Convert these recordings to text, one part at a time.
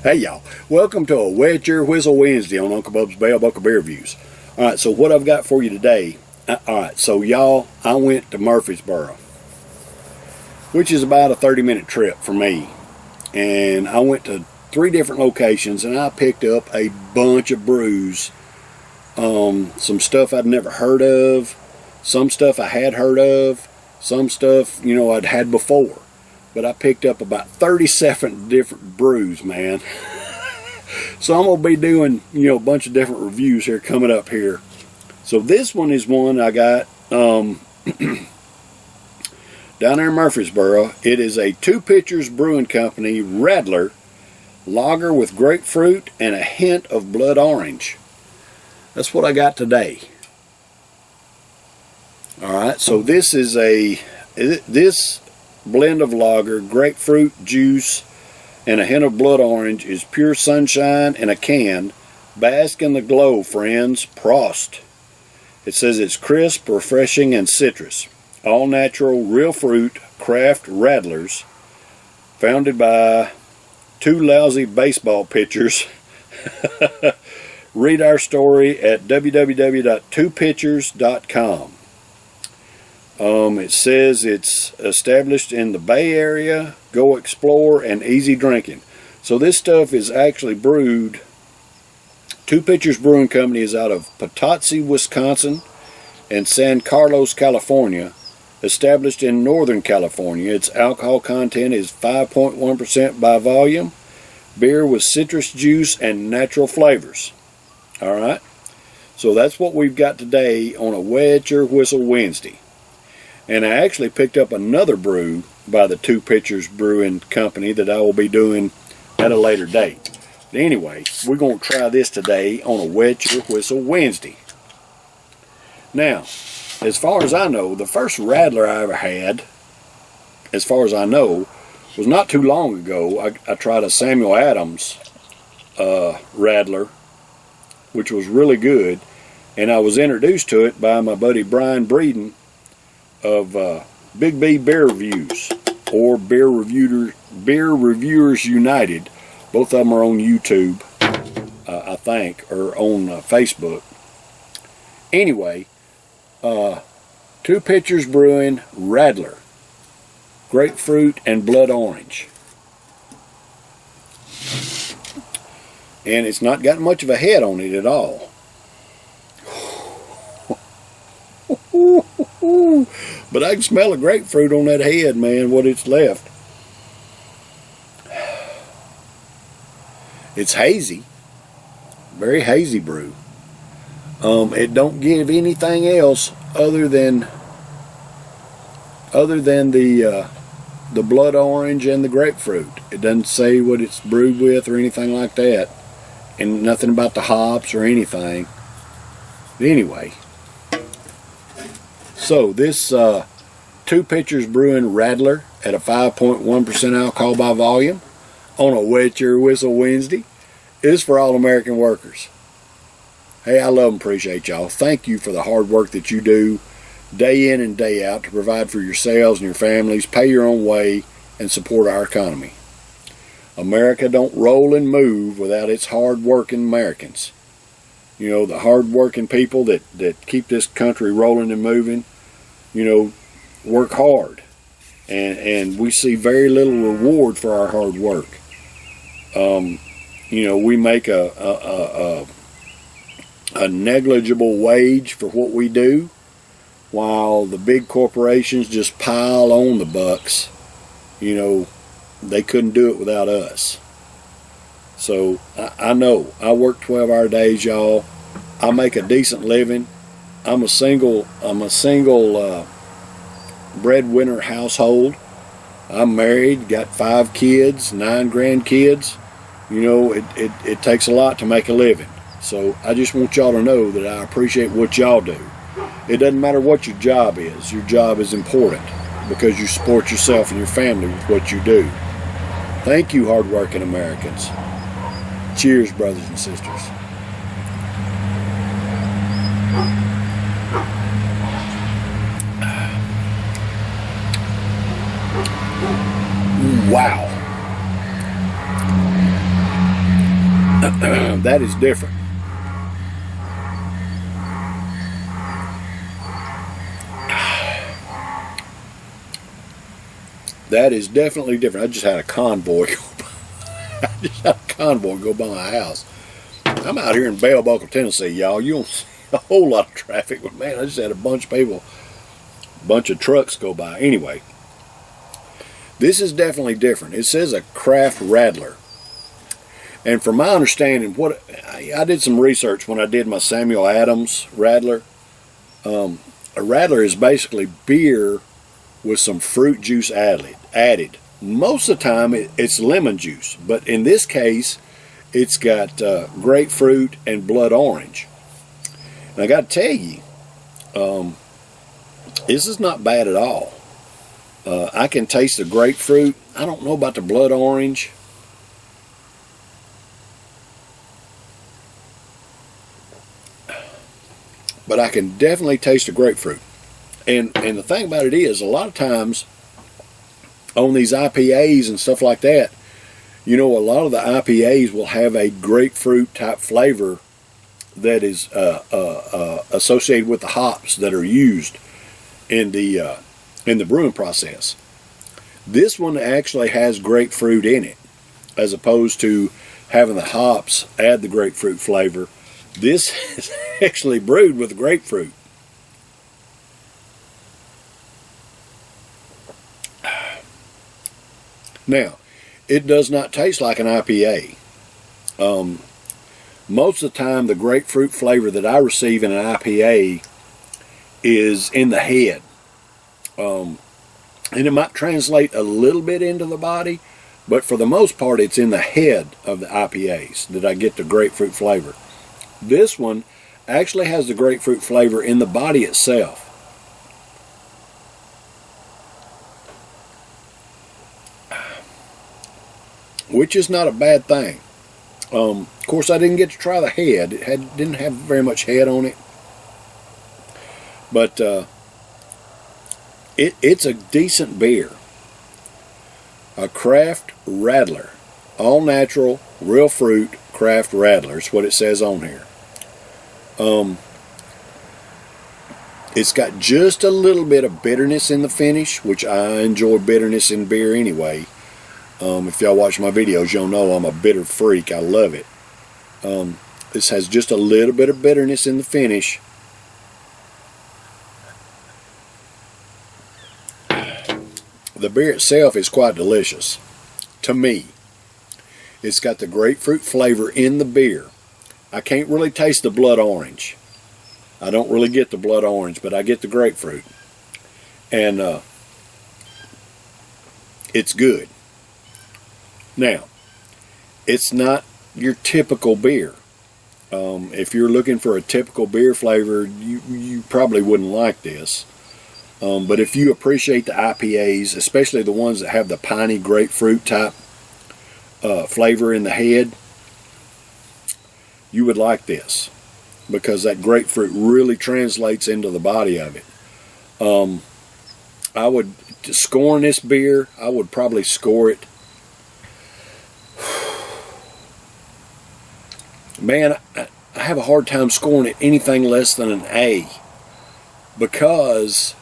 Hey y'all, welcome to a Wet Your Whistle Wednesday on Uncle Bub's Bell Buckle Beer Reviews. Alright, so what I've got for you today, alright, so y'all, I went to Murfreesboro, which is about a 30-minute trip for me. And I went to 3 different locations and I picked up a bunch of brews. Some stuff I'd never heard of, some stuff I had heard of, some stuff, I'd had before. But I picked up about 37 different brews, man. So I'm going to be doing, a bunch of different reviews here coming up here. So this one is one I got down there in Murfreesboro. It is a Two Pitchers Brewing Company Radler lager with grapefruit and a hint of blood orange. That's what I got today. Alright, so this is this blend of lager, grapefruit juice, and a hint of blood orange is pure sunshine in a can. Bask in the glow, friends. Prost. It says it's crisp, refreshing, and citrus. All natural, real fruit, craft Radlers. Founded by 2 lousy baseball pitchers. Read our story at www.twopitchers.com. It says it's established in the Bay Area, go explore, and easy drinking. So this stuff is actually brewed. Two Pitchers Brewing Company is out of Potosi, Wisconsin, and San Carlos, California. Established in Northern California. Its alcohol content is 5.1% by volume. Beer with citrus juice and natural flavors. Alright, so that's what we've got today on a Wet Your Whistle Wednesday. And I actually picked up another brew by the Two Pitchers Brewing Company that I will be doing at a later date. But anyway, we're going to try this today on a Wet Your Whistle Wednesday. Now, as far as I know, the first Radler I ever had, as far as I know, was not too long ago. I tried a Samuel Adams Radler, which was really good. And I was introduced to it by my buddy Brian Breeden of Big B Beer Reviews, or Beer Reviewers United. Both of them are on YouTube, I think, or on Facebook. Anyway, Two Pitchers Brewing Radler, grapefruit and blood orange. And it's not got much of a head on it at all. But I can smell a grapefruit on that head, man, what it's left. It's hazy. Very hazy brew. It don't give anything else other than the blood orange and the grapefruit. It doesn't say what it's brewed with or anything like that. And nothing about the hops or anything. But anyway, so this Two Pitchers Brewing Radler at a 5.1% alcohol by volume on a Wet Your Whistle Wednesday is for all American workers. Hey, I love and appreciate y'all. Thank you for the hard work that you do day in and day out to provide for yourselves and your families, pay your own way, and support our economy. America don't roll and move without its hard-working Americans. The hard-working people that keep this country rolling and moving, work hard. And we see very little reward for our hard work. We make a negligible wage for what we do, while the big corporations just pile on the bucks. They couldn't do it without us. So I know I work 12-hour days, y'all. I make a decent living. I'm a single breadwinner household. I'm married, got 5 kids, 9 grandkids. It takes a lot to make a living. So I just want y'all to know that I appreciate what y'all do. It doesn't matter what your job is. Your job is important because you support yourself and your family with what you do. Thank you, hardworking Americans. Cheers, brothers and sisters. Wow. That is different. That is definitely different. I just had a convoy go by my house. I'm out here in Bell Buckle, Tennessee, y'all. You don't see a whole lot of traffic, but man, I just had a bunch of people, a bunch of trucks go by. Anyway, this is definitely different. It says a craft Radler. And from my understanding, what I did some research when I did my Samuel Adams Radler. A Radler is basically beer with some fruit juice added. Most of the time it's lemon juice, but in this case it's got grapefruit and blood orange. And I got to tell you, this is not bad at all. I can taste the grapefruit. I don't know about the blood orange. But I can definitely taste the grapefruit. And the thing about it is, a lot of times on these IPAs and stuff like that, you know, a lot of the IPAs will have a grapefruit type flavor that is associated with the hops that are used in the brewing process. This one actually has grapefruit in it, as opposed to having the hops add the grapefruit flavor. This is actually brewed with grapefruit. Now, it does not taste like an IPA. Most of the time, the grapefruit flavor that I receive in an IPA is in the head. And it might translate a little bit into the body, but for the most part, it's in the head of the IPAs that I get the grapefruit flavor. This one actually has the grapefruit flavor in the body itself. Which is not a bad thing. Of course, I didn't get to try the head. It didn't have very much head on it. But it's a decent beer. A craft Radler. All natural, real fruit, craft Radler is what it says on here. It's got just a little bit of bitterness in the finish, which I enjoy bitterness in beer anyway. If y'all watch my videos, you'll know I'm a bitter freak. I love it. This has just a little bit of bitterness in the finish. The beer itself is quite delicious, to me. It's got the grapefruit flavor in the beer. I can't really taste the blood orange. I don't really get the blood orange, but I get the grapefruit. And it's good. Now, it's not your typical beer. If you're looking for a typical beer flavor, you probably wouldn't like this. But if you appreciate the IPAs, especially the ones that have the piney grapefruit type flavor in the head, you would like this, because that grapefruit really translates into the body of it. I would, scoring this beer, I would probably score it, man, I have a hard time scoring it anything less than an A, because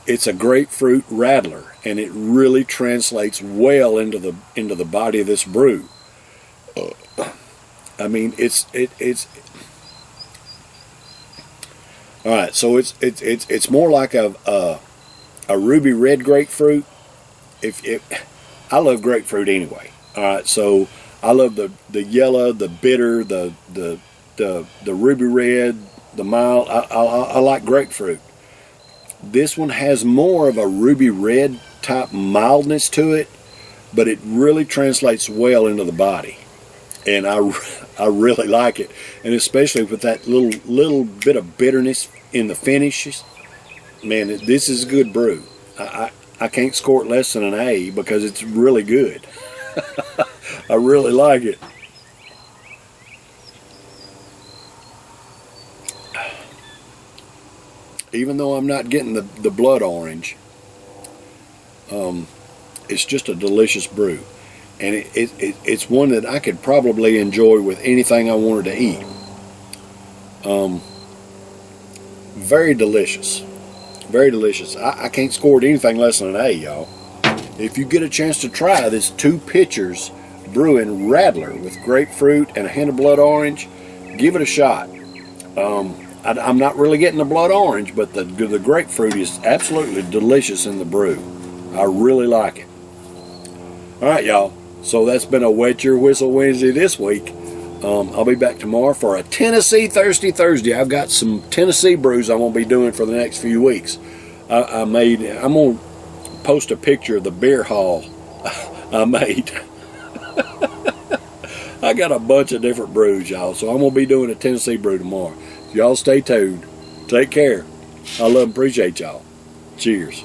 it's a grapefruit Radler, and it really translates well into the body of this brew. I mean, it's all right. So it's more like a ruby red grapefruit. I love grapefruit anyway. All right, so I love the yellow, the bitter, the ruby red, the mild. I like grapefruit. This one has more of a ruby red type mildness to it, but it really translates well into the body, and I really like it, and especially with that little bit of bitterness in the finishes. Man, this is a good brew. I can't score it less than an A, because it's really good. I really like it. Even though I'm not getting the blood orange, it's just a delicious brew. and it's one that I could probably enjoy with anything I wanted to eat. Very delicious. Very delicious. I can't score it anything less than an A, y'all. If you get a chance to try this 2 pitchers brewing Radler with grapefruit and a hint of blood orange, give it a shot. I'm not really getting the blood orange, but the grapefruit is absolutely delicious in the brew. I really like it. All right, y'all. So that's been a Wet Your Whistle Wednesday this week. I'll be back tomorrow for a Tennessee Thirsty Thursday. I've got some Tennessee brews I'm going to be doing for the next few weeks. I'm going to post a picture of the beer haul I made. I got a bunch of different brews, y'all. So I'm going to be doing a Tennessee brew tomorrow. Y'all stay tuned. Take care. I love and appreciate y'all. Cheers.